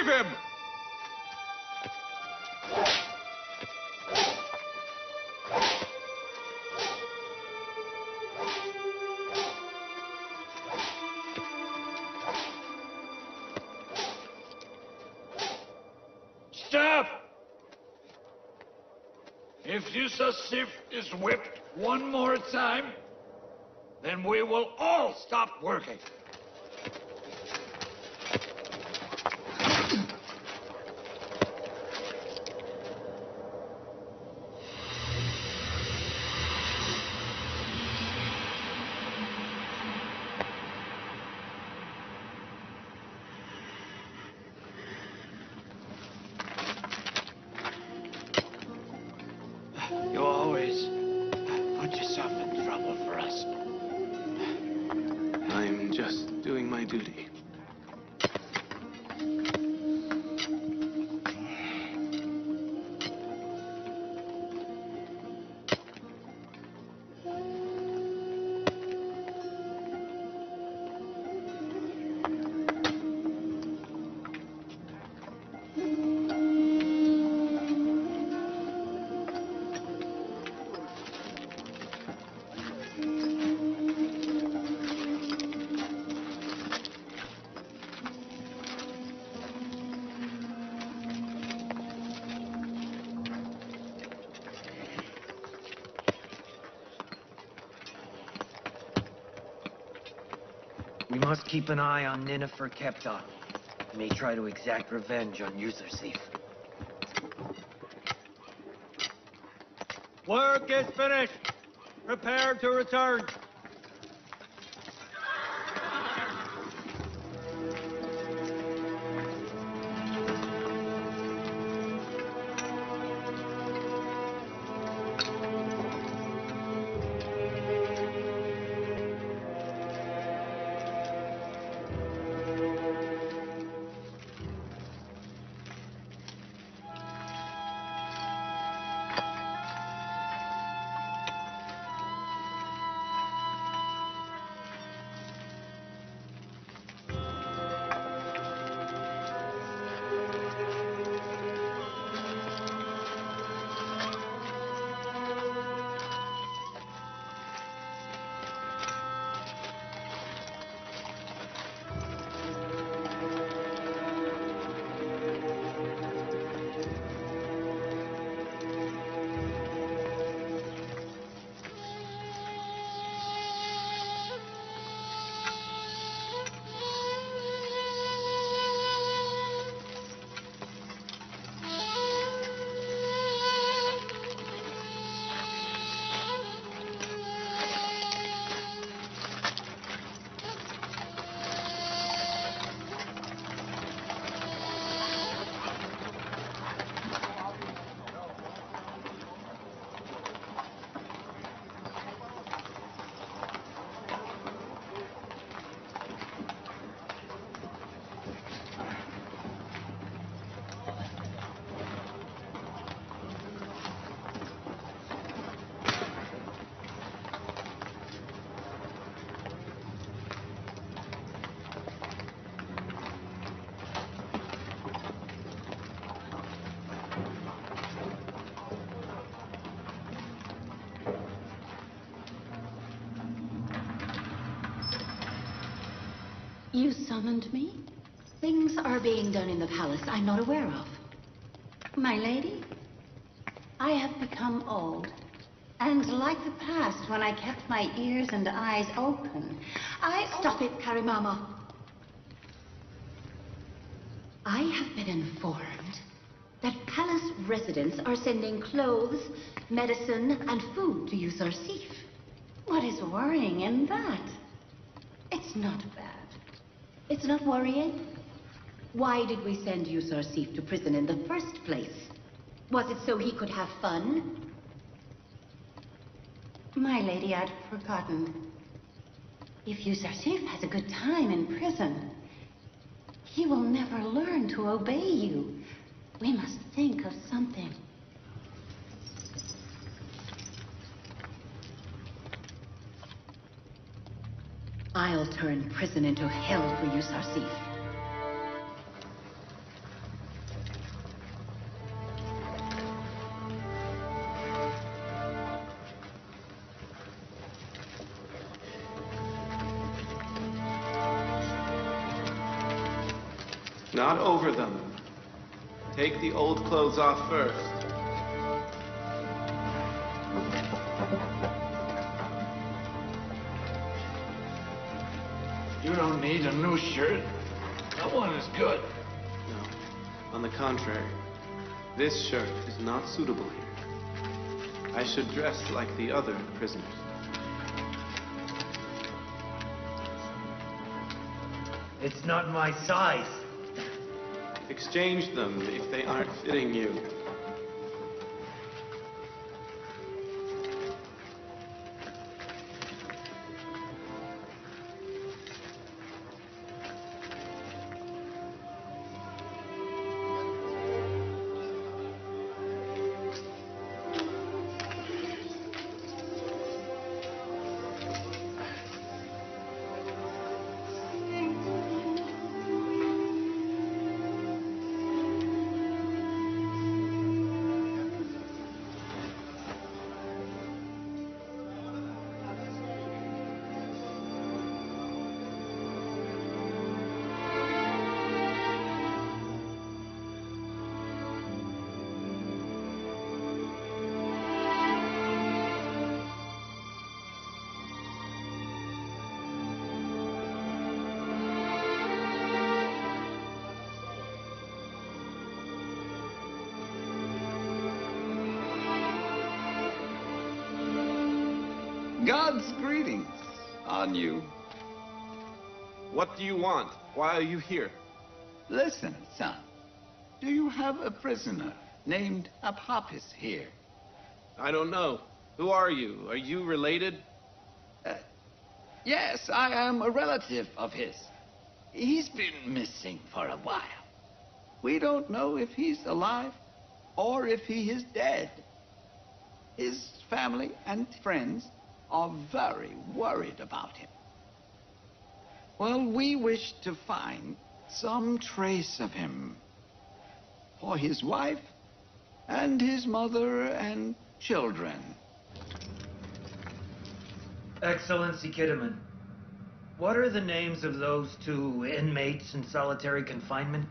Leave him! Stop! If Yusuf Sif is whipped one more time, then we will all stop working. You always put yourself in trouble for us. I'm just doing my duty. We must keep an eye on Ninefer Kepta. He may try to exact revenge on Yuzarsif. Work is finished. Prepare to return. You summoned me? Things are being done in the palace I'm not aware of. My lady, I have become old. And like the past, when I kept my ears and eyes open, Stop it, Karimama. I have been informed that palace residents are sending clothes, medicine, and food to Yuzarsif. What is worrying in that? It's not bad. It's not worrying. Why did we send Yuzarsif to prison in the first place? Was it so he could have fun? My lady, I'd forgotten. If Yuzarsif has a good time in prison, he will never learn to obey you. We must think of something. I'll turn prison into hell for Yuzarsif. Not over them. Take the old clothes off first. You don't need a new shirt. That one is good. No. On the contrary, this shirt is not suitable here. I should dress like the other prisoners. It's not my size. Exchange them if they aren't fitting you. God's greetings on you. What do you want? Why are you here? Listen, son. Do you have a prisoner named Apophis here? I don't know. Who are you? Are you related? Yes, I am a relative of his. He's been missing for a while. We don't know if he's alive or if he is dead. His family and friends are very worried about him. Well, we wish to find some trace of him for his wife and his mother and children. Excellency Kitterman, what are the names of those two inmates in solitary confinement?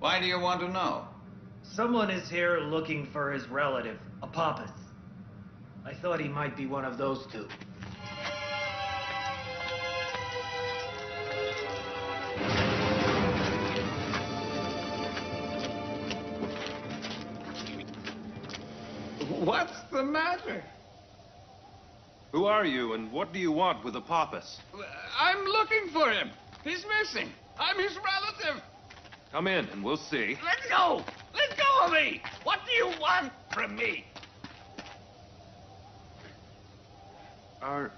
Why do you want to know? Someone is here looking for his relative, Apophis. I thought he might be one of those two. What's the matter? Who are you, and what do you want with Apophis? I'm looking for him. He's missing. I'm his relative. Come in, and we'll see. Let go! Let go of me! What do you want from me? Are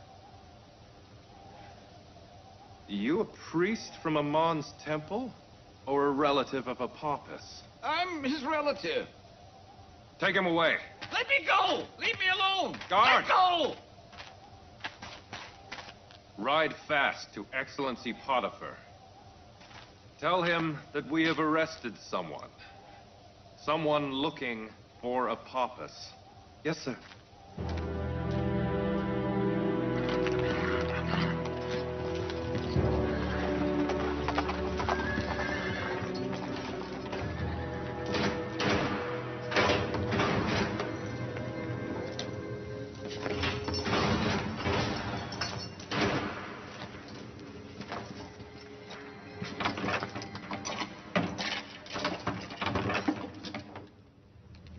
you a priest from Amon's temple, or a relative of Apophis? I'm his relative. Take him away. Let me go! Leave me alone! Guard! Let go! Ride fast to Excellency Potiphar. Tell him that we have arrested someone. Someone looking for Apophis. Yes, sir.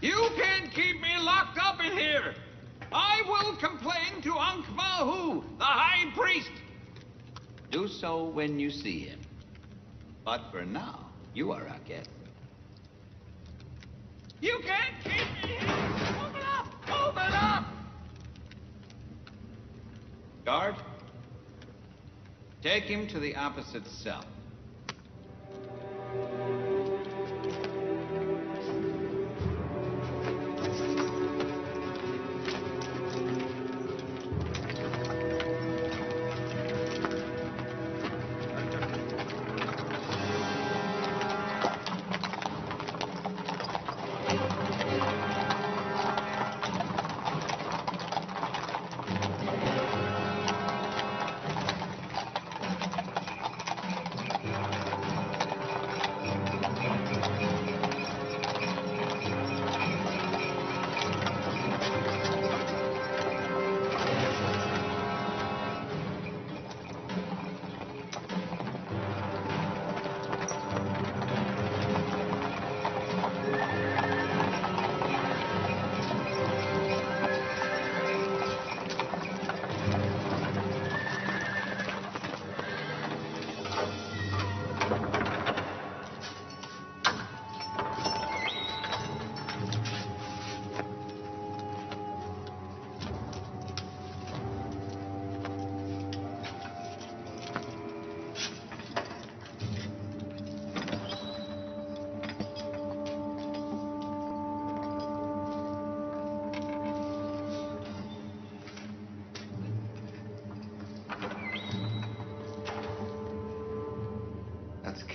You can't keep me locked up in here. I will complain to Ankh-Mahu, the high priest. Do so when you see him. But for now, you are our guest. You can't keep me here. Open up! Open up! Guard, take him to the opposite cell.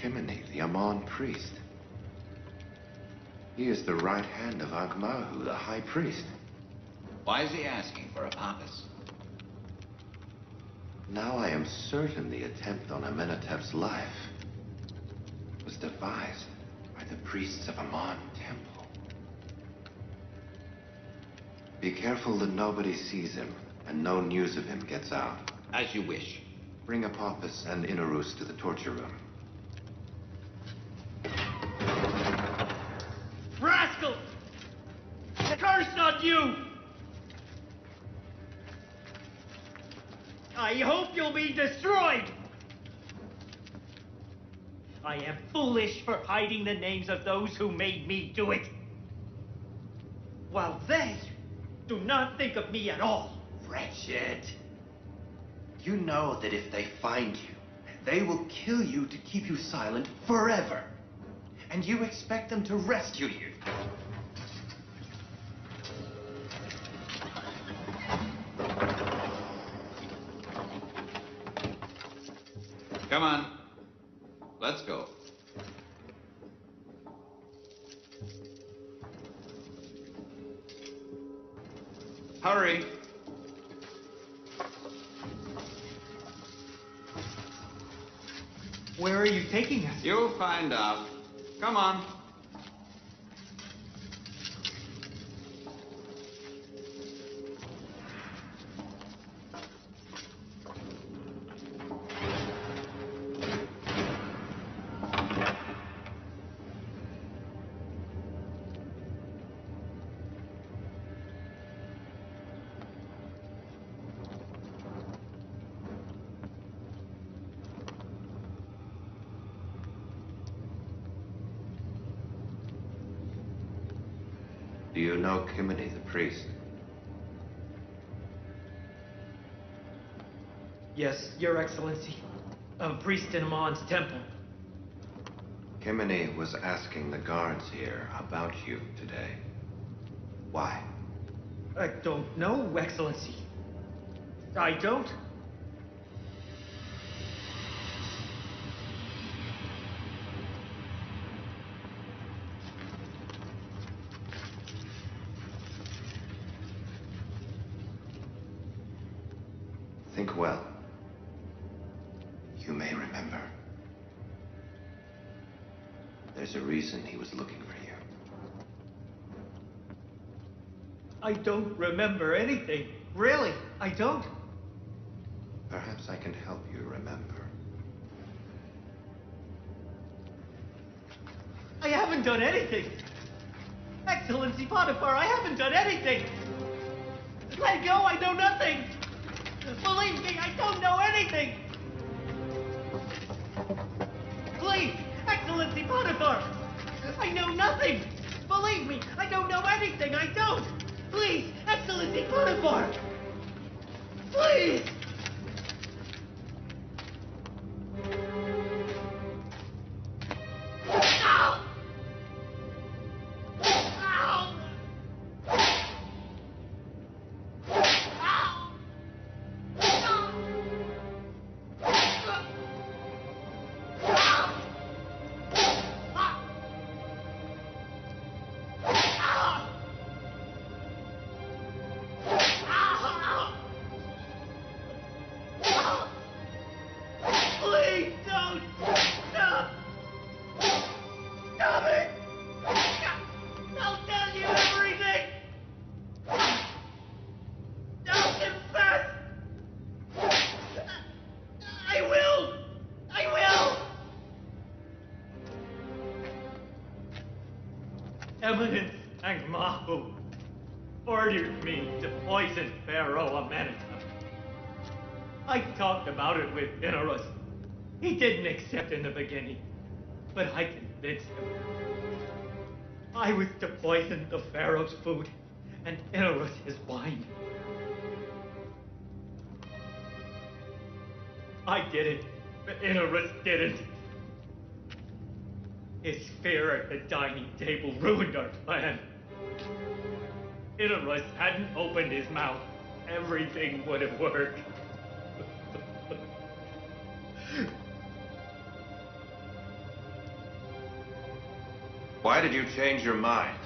Kimini, the Amon priest. He is the right hand of Ankh-Mahu, the high priest. Why is he asking for Apophis? Now I am certain the attempt on Amenhotep's life was devised by the priests of Amon Temple. Be careful that nobody sees him and no news of him gets out. As you wish. Bring Apophis and Inarus to the torture room. Rascal! Curse on you! I hope you'll be destroyed! I am foolish for hiding the names of those who made me do it. While they do not think of me at all. Wretched. You know that if they find you, they will kill you to keep you silent forever. And you expect them to rescue you. Come on. Let's go. Hurry. Where are you taking us? You'll find out. Come on. Do you know Kimini, the priest? Yes, Your Excellency. A priest in Amon's temple. Kimini was asking the guards here about you today. Why? I don't know, Excellency. I don't. Think well. You may remember. There's a reason he was looking for you. I don't remember anything. Really, I don't. Perhaps I can help you remember. I haven't done anything. Excellency Potiphar, I haven't done anything. Let go, I know nothing. Believe me, I don't know anything. Please, Excellency Potiphar, I know nothing. Believe me, I don't know anything. I don't. Please, Excellency Potiphar. Please. Ow! Ow! Please don't stop! Stop it! I'll tell you everything! I'll confess! I will! I will! Eminence Ankh-Mahu ordered me to poison Pharaoh Amenhotep. I talked about it with Inarus. He didn't accept in the beginning, but I convinced him. I was to poison the Pharaoh's food and Inarus his wine. I did it, but Inarus didn't. His fear at the dining table ruined our plan. Inarus hadn't opened his mouth, everything would have worked. Why did you change your mind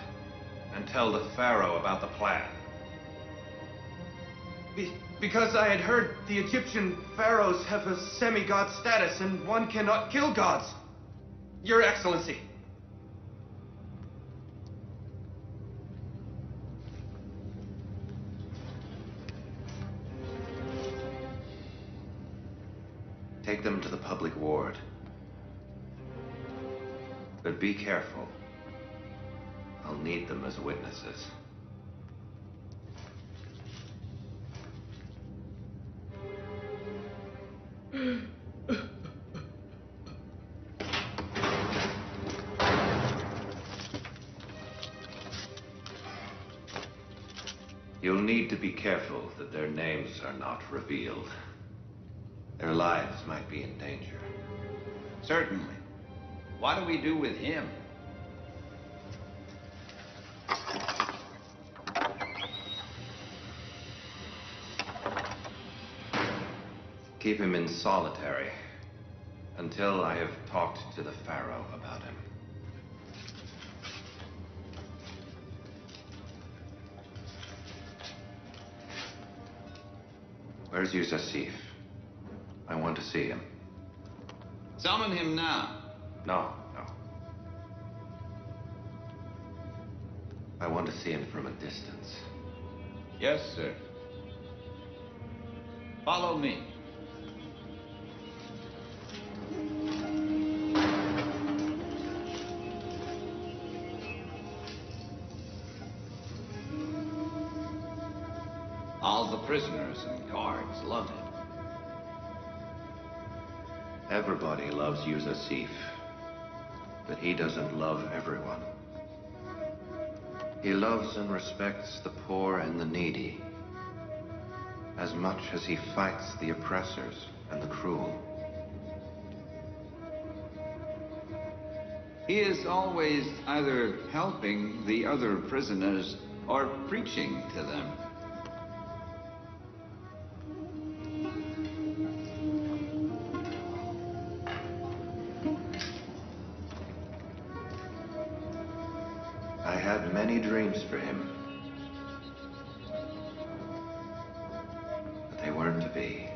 and tell the Pharaoh about the plan? Because I had heard the Egyptian pharaohs have a semi-god status and one cannot kill gods. Your Excellency. Take them to the public ward. But be careful. I'll need them as witnesses. You'll need to be careful that their names are not revealed. Their lives might be in danger. Certainly. What do we do with him? Keep him in solitary until I have talked to the Pharaoh about him. Where's Yusasif? I want to see him. Summon him now. No. I want to see him from a distance. Yes, sir. Follow me. All the prisoners and guards love him. Everybody loves Yusasif, but he doesn't love everyone. He loves and respects the poor and the needy, as much as he fights the oppressors and the cruel. He is always either helping the other prisoners or preaching to them. I had many dreams for him, but they weren't to be.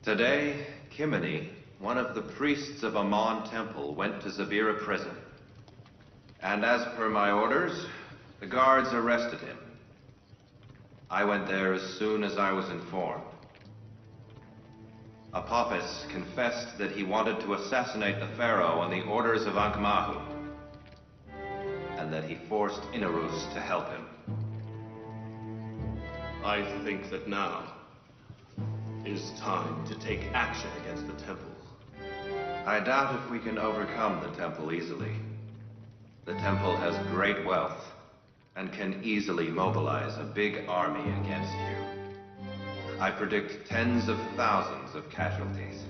Today, Kimini, one of the priests of Amon Temple, went to Zabira prison. And as per my orders, the guards arrested him. I went there as soon as I was informed. Apophis confessed that he wanted to assassinate the Pharaoh on the orders of Ankh-Mahu, and that he forced Inarus to help him. I think that now is time to take action against the temple. I doubt if we can overcome the temple easily. The temple has great wealth and can easily mobilize a big army against you. I predict tens of thousands of casualties.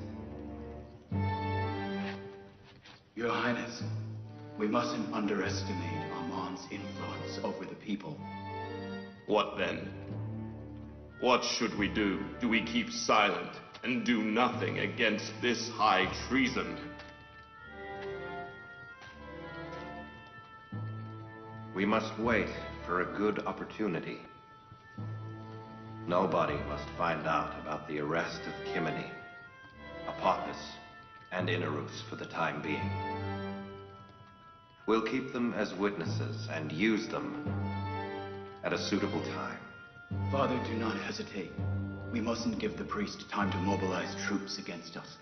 Your Highness, we mustn't underestimate Amon's influence over the people. What then? What should we do? Do we keep silent and do nothing against this high treason? We must wait for a good opportunity. Nobody must find out about the arrest of Kimini, Apophis, and Inarus for the time being. We'll keep them as witnesses and use them at a suitable time. Father, do not hesitate. We mustn't give the priest time to mobilize troops against us.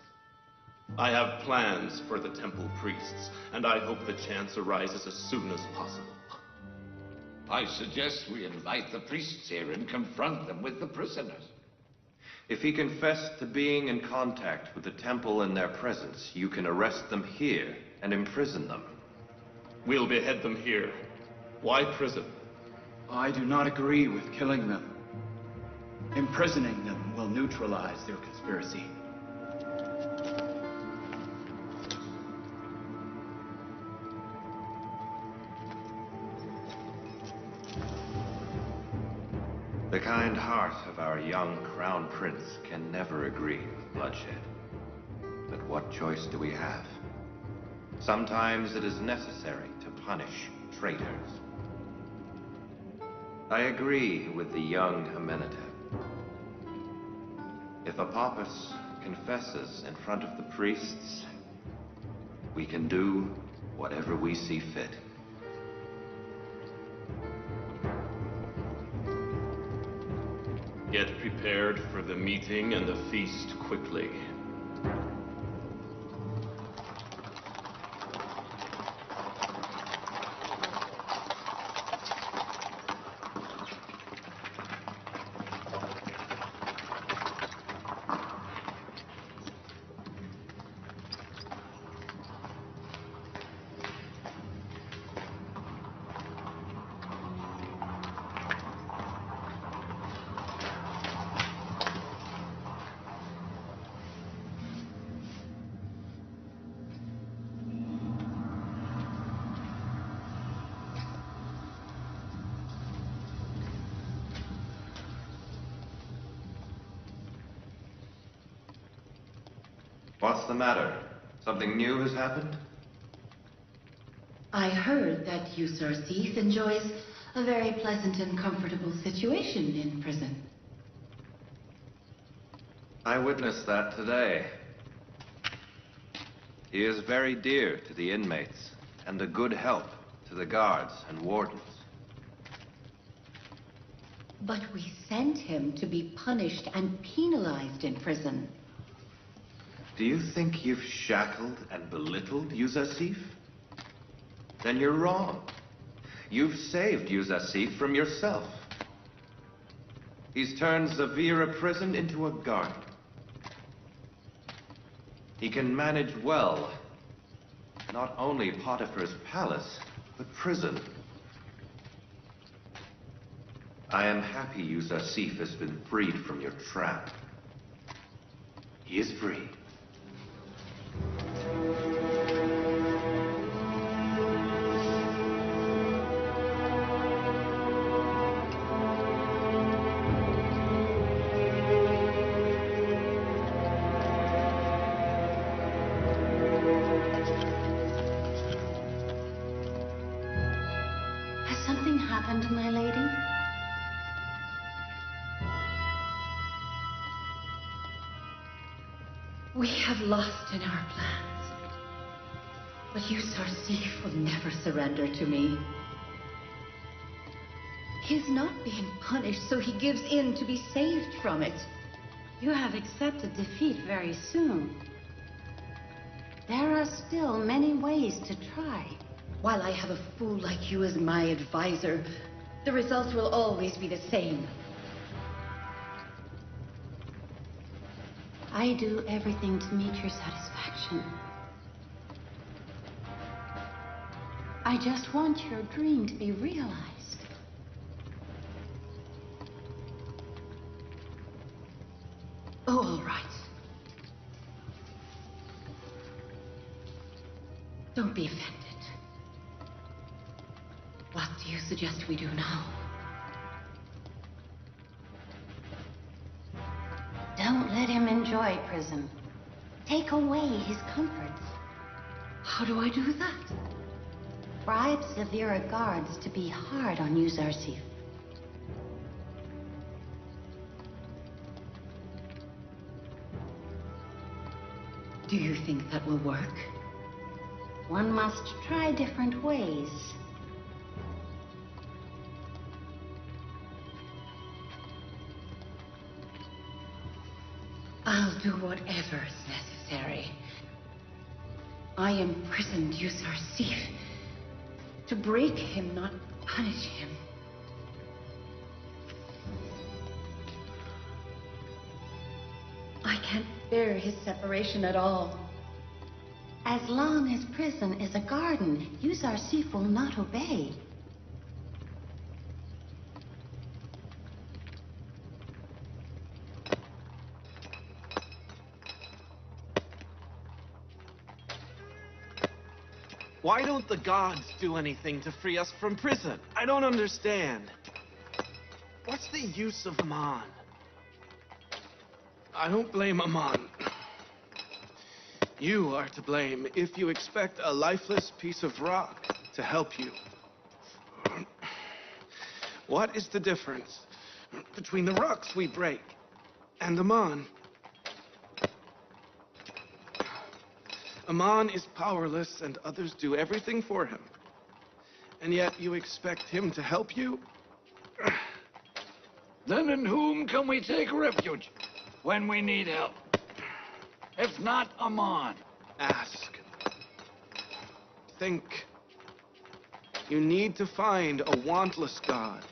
I have plans for the temple priests, and I hope the chance arises as soon as possible. I suggest we invite the priests here and confront them with the prisoners. If he confessed to being in contact with the temple in their presence, you can arrest them here and imprison them. We'll behead them here. Why prison? I do not agree with killing them. Imprisoning them will neutralize their conspiracy. The kind heart of our young crown prince can never agree with bloodshed. But what choice do we have? Sometimes it is necessary to punish traitors. I agree with the young Amenhotep. If Apophis confesses in front of the priests, we can do whatever we see fit. Get prepared for the meeting and the feast quickly. What's the matter? Something new has happened? I heard that Usarsif enjoys a very pleasant and comfortable situation in prison. I witnessed that today. He is very dear to the inmates and a good help to the guards and wardens. But we sent him to be punished and penalized in prison. Do you think you've shackled and belittled Uzarsif? Then you're wrong. You've saved Uzarsif from yourself. He's turned Zavira prison into a garden. He can manage well, not only Potiphar's palace, but prison. I am happy Uzarsif has been freed from your trap. He is free. Has something happened, my lady? We have lost in our plans. But Usarsif will never surrender to me. He is not being punished, so he gives in to be saved from it. You have accepted defeat very soon. There are still many ways to try. While I have a fool like you as my advisor, the results will always be the same. I do everything to meet your satisfaction. I just want your dream to be realized. Oh, all right. Don't be offended. What do you suggest we do now? Don't let him enjoy prison. Take away his comforts. How do I do that? Bribe Zavira guards to be hard on Uzarsif. Do you think that will work? One must try different ways. I'll do whatever is necessary. I imprisoned Usarsif to break him, not punish him. I can't bear his separation at all. As long as prison is a garden, Uzarsif will not obey. Why don't the gods do anything to free us from prison? I don't understand. What's the use of Amon? I don't blame Amon. You are to blame if you expect a lifeless piece of rock to help you. What is the difference between the rocks we break and Amon? Amon is powerless and others do everything for him. And yet you expect him to help you? Then in whom can we take refuge when we need help? If not Amon. Ask. Think. You need to find a wantless God.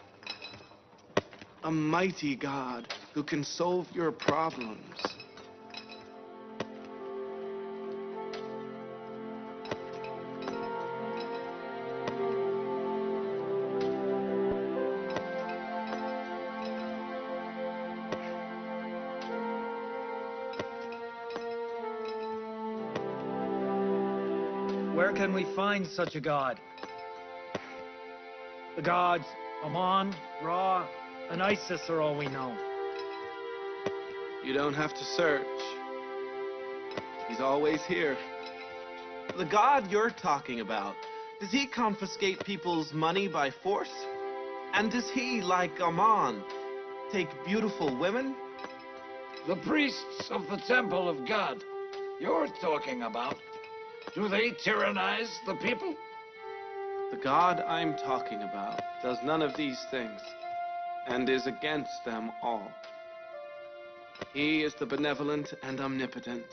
A mighty God who can solve your problems. Where can we find such a god? The gods Amon, Ra, and Isis are all we know. You don't have to search. He's always here. The God you're talking about, does he confiscate people's money by force? And does he, like Amon, take beautiful women? The priests of the Temple of God you're talking about, do they tyrannize the people? The God I'm talking about does none of these things, and is against them all. He is the benevolent and omnipotent.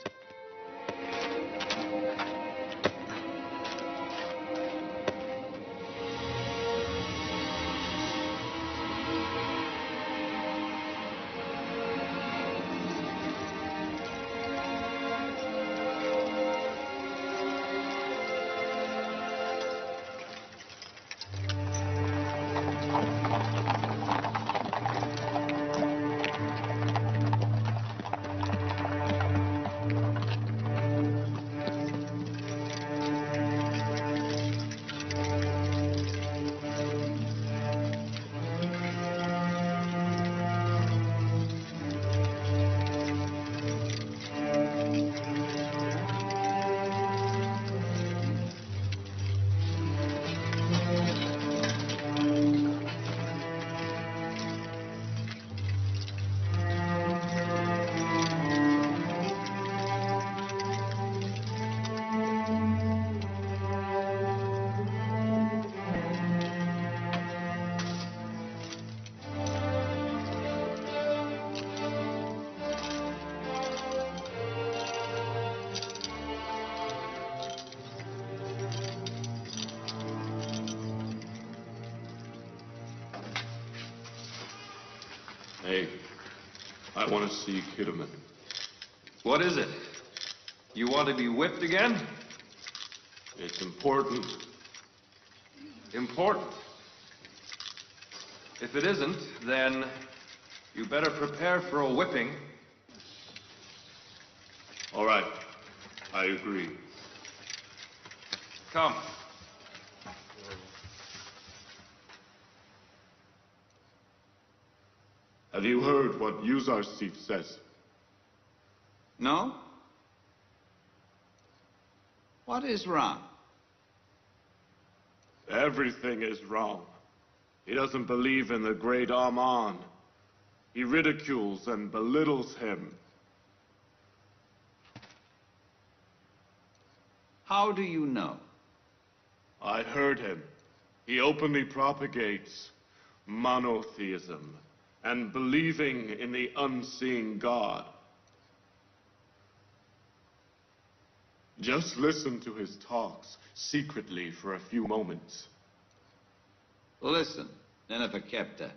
Hey, I want to see Kidderman. What is it? You want to be whipped again? It's important. Important? If it isn't, then you better prepare for a whipping. All right, I agree. Come. Have you heard what Yuzarsif says? No? What is wrong? Everything is wrong. He doesn't believe in the great Amon. He ridicules and belittles him. How do you know? I heard him. He openly propagates monotheism and believing in the unseen God. Just listen to his talks secretly for a few moments. Listen, Nineveh Kepta.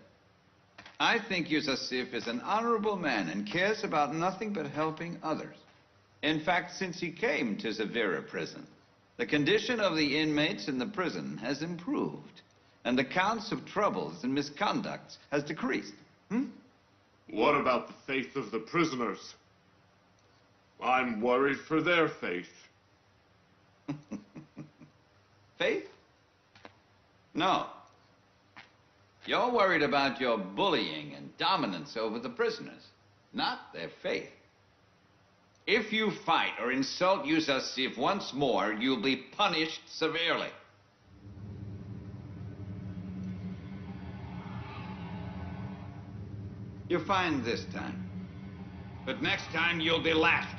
I think Yusasif is an honorable man and cares about nothing but helping others. In fact, since he came to Zavira prison, the condition of the inmates in the prison has improved, and the counts of troubles and misconducts has decreased. What about the faith of the prisoners? I'm worried for their faith. Faith? No. You're worried about your bullying and dominance over the prisoners, not their faith. If you fight or insult Yusuf once more, you'll be punished severely. You're fine this time, but next time you'll be laughed.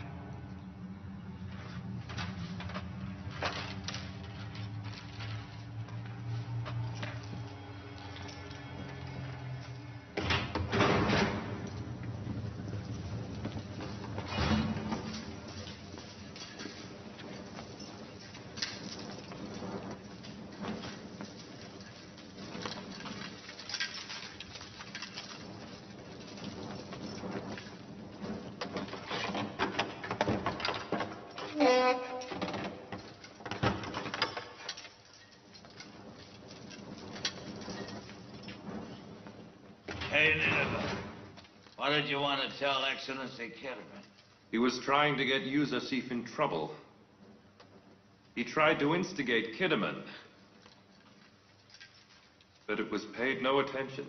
Hey, Nineveh. What did you want to tell Excellency Kidman? He was trying to get Yusuf in trouble. He tried to instigate Kidman, but it was paid no attention.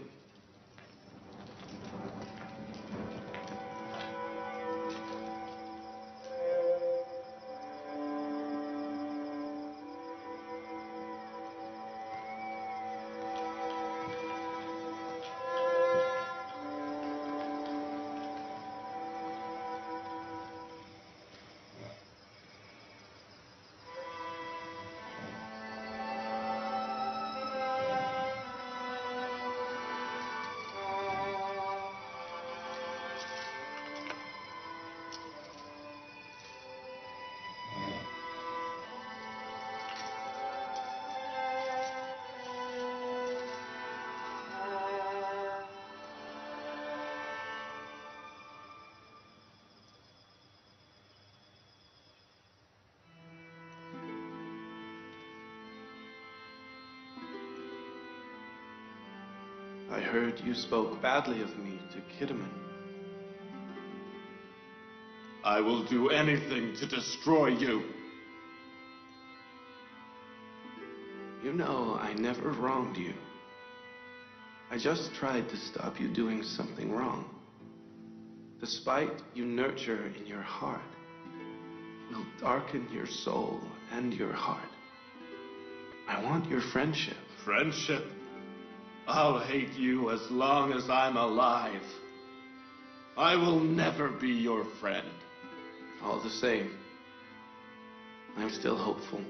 I heard you spoke badly of me to Kidman. I will do anything to destroy you. You know I never wronged you. I just tried to stop you doing something wrong. The spite you nurture in your heart will darken your soul and your heart. I want your friendship. Friendship? I'll hate you as long as I'm alive. I will never be your friend. All the same, I'm still hopeful.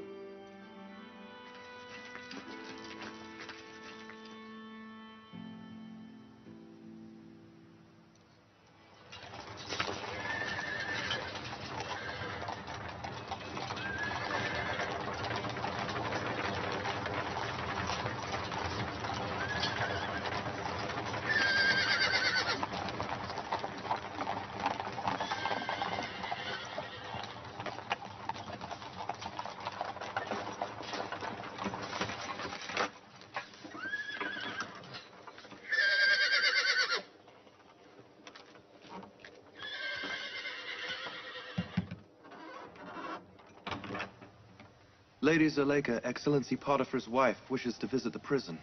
Lady Zuleika, Excellency Potiphar's wife, wishes to visit the prison.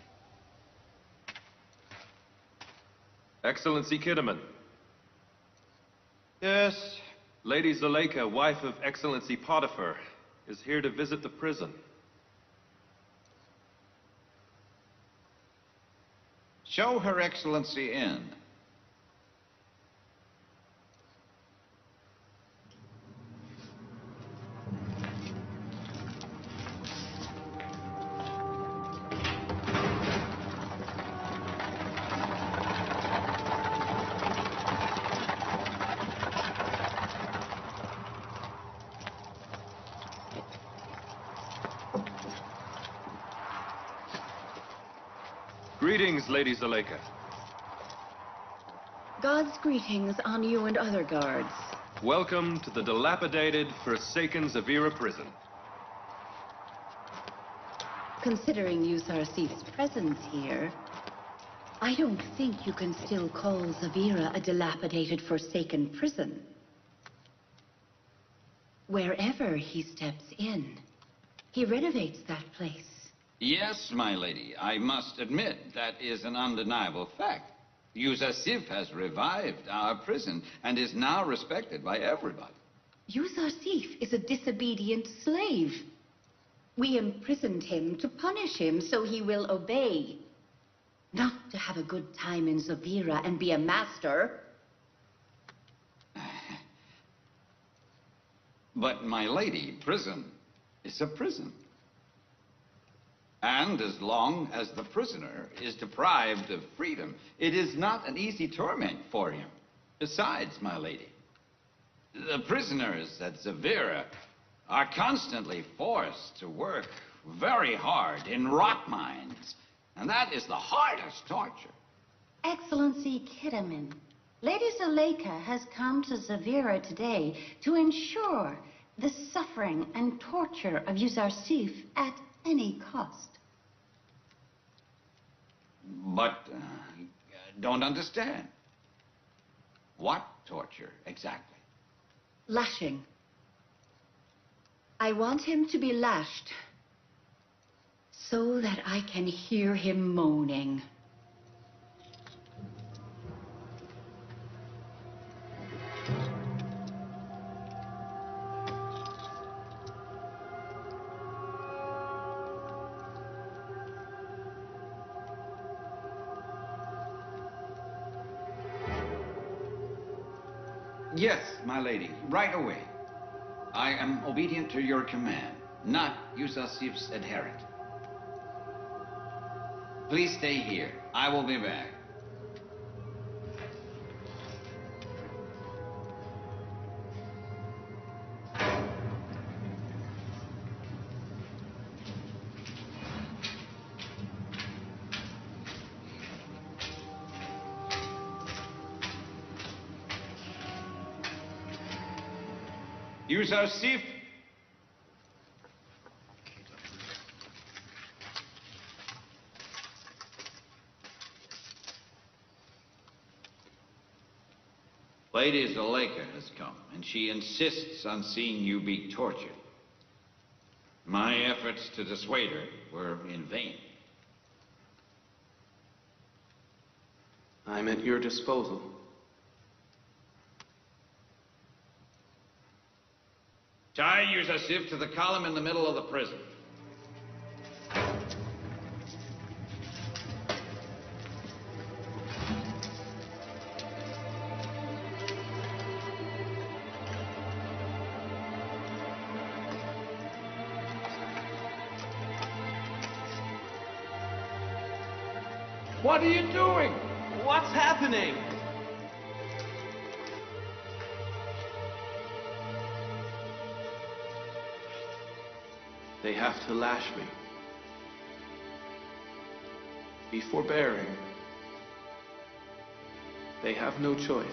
Excellency Kidman. Yes? Lady Zuleika, wife of Excellency Potiphar, is here to visit the prison. Show Her Excellency in. Greetings, Lady Zuleika. God's greetings on you and other guards. Welcome to the dilapidated, forsaken Zavira prison. Considering Yusarsif's presence here, I don't think you can still call Zavira a dilapidated, forsaken prison. Wherever he steps in, he renovates that place. Yes, my lady, I must admit that is an undeniable fact. Yusasif has revived our prison and is now respected by everybody. Yusasif is a disobedient slave. We imprisoned him to punish him so he will obey. Not to have a good time in Zavira and be a master. But, my lady, prison is a prison. And as long as the prisoner is deprived of freedom, it is not an easy torment for him. Besides, my lady, the prisoners at Zavira are constantly forced to work very hard in rock mines, and that is the hardest torture. Excellency Kiddaman, Lady Zuleika has come to Zavira today to ensure the suffering and torture of Yuzarsif at any cost. But, don't understand. What torture, exactly? Lashing. I want him to be lashed so that I can hear him moaning. Yes, my lady, right away. I am obedient to your command, not Yusasif's adherent. Please stay here. I will be back. Yusasif. Lady Zuleika has come, and she insists on seeing you be tortured. My efforts to dissuade her were in vain. I'm at your disposal. Tie Yusasif to the column in the middle of the prison. What are you doing? What's happening? They have to lash me. Be forbearing. They have no choice.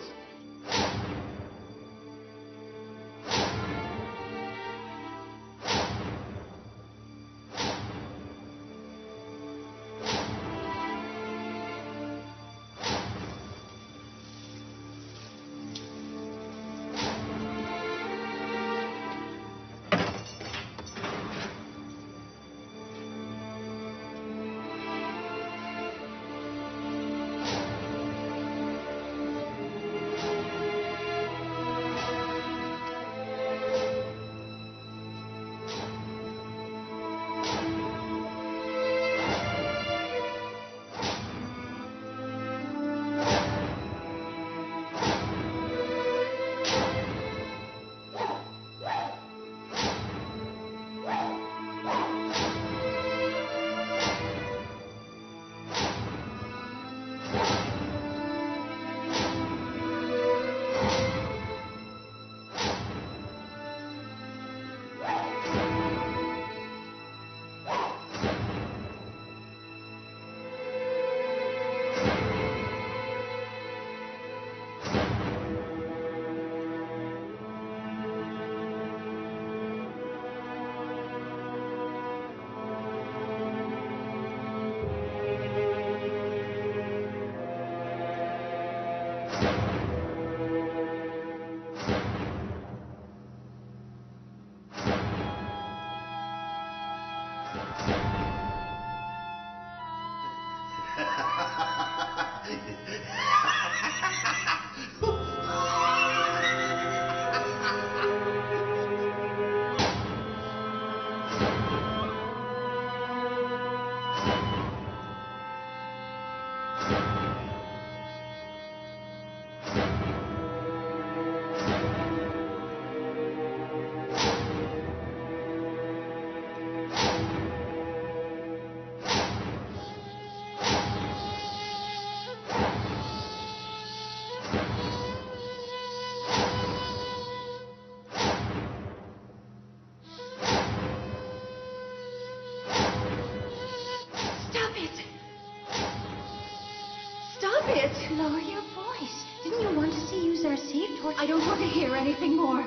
torture. I don't want to hear anything more.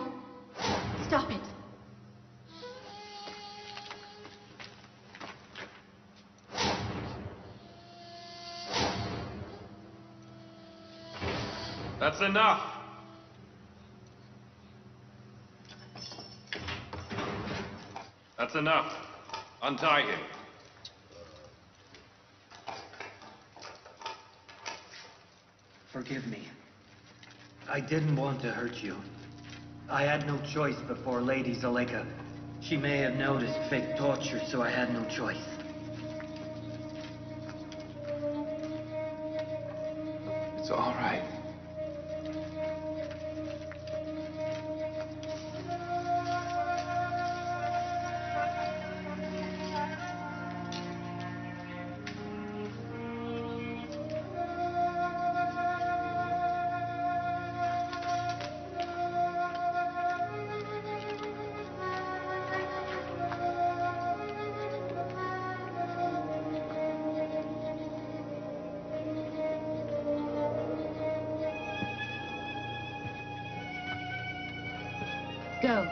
Stop it. That's enough. That's enough. Untie him. Forgive me. I didn't want to hurt you. I had no choice before Lady Zuleika. She may have noticed fake torture, so I had no choice. It's all right. Go.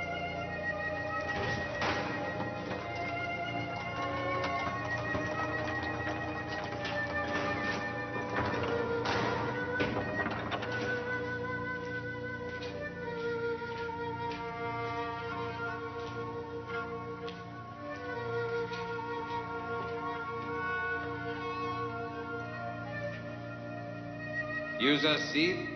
Yuzar-Sith?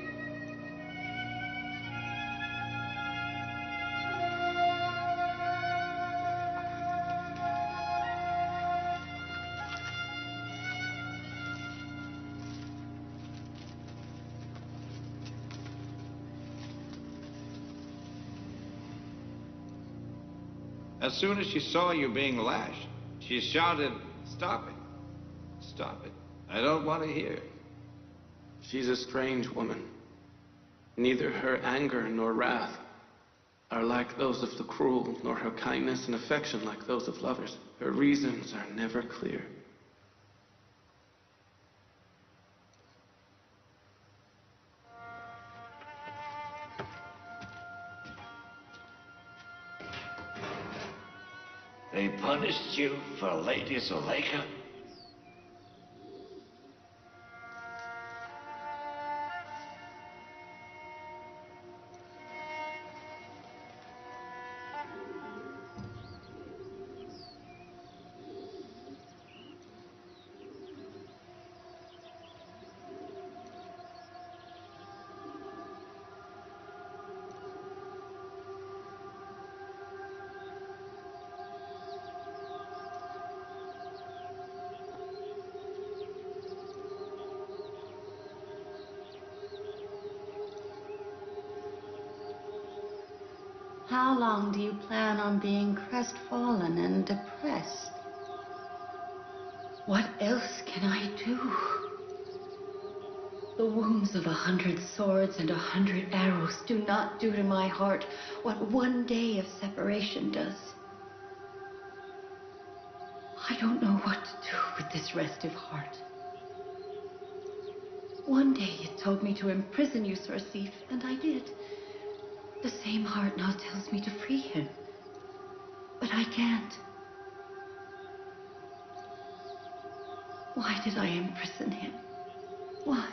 As soon as she saw you being lashed, she shouted, "Stop it! Stop it! I don't want to hear." She's a strange woman. Neither her anger nor wrath are like those of the cruel, nor her kindness and affection like those of lovers. Her reasons are never clear. They punished you for Lady Zuleika? How long do you plan on being crestfallen and depressed? What else can I do? The wounds of 100 swords and 100 arrows do not do to my heart what one day of separation does. I don't know what to do with this restive heart. One day it told me to imprison Yuzar-Sith, and I did. The same heart now tells me to free him. But I can't. Why did I imprison him? Why?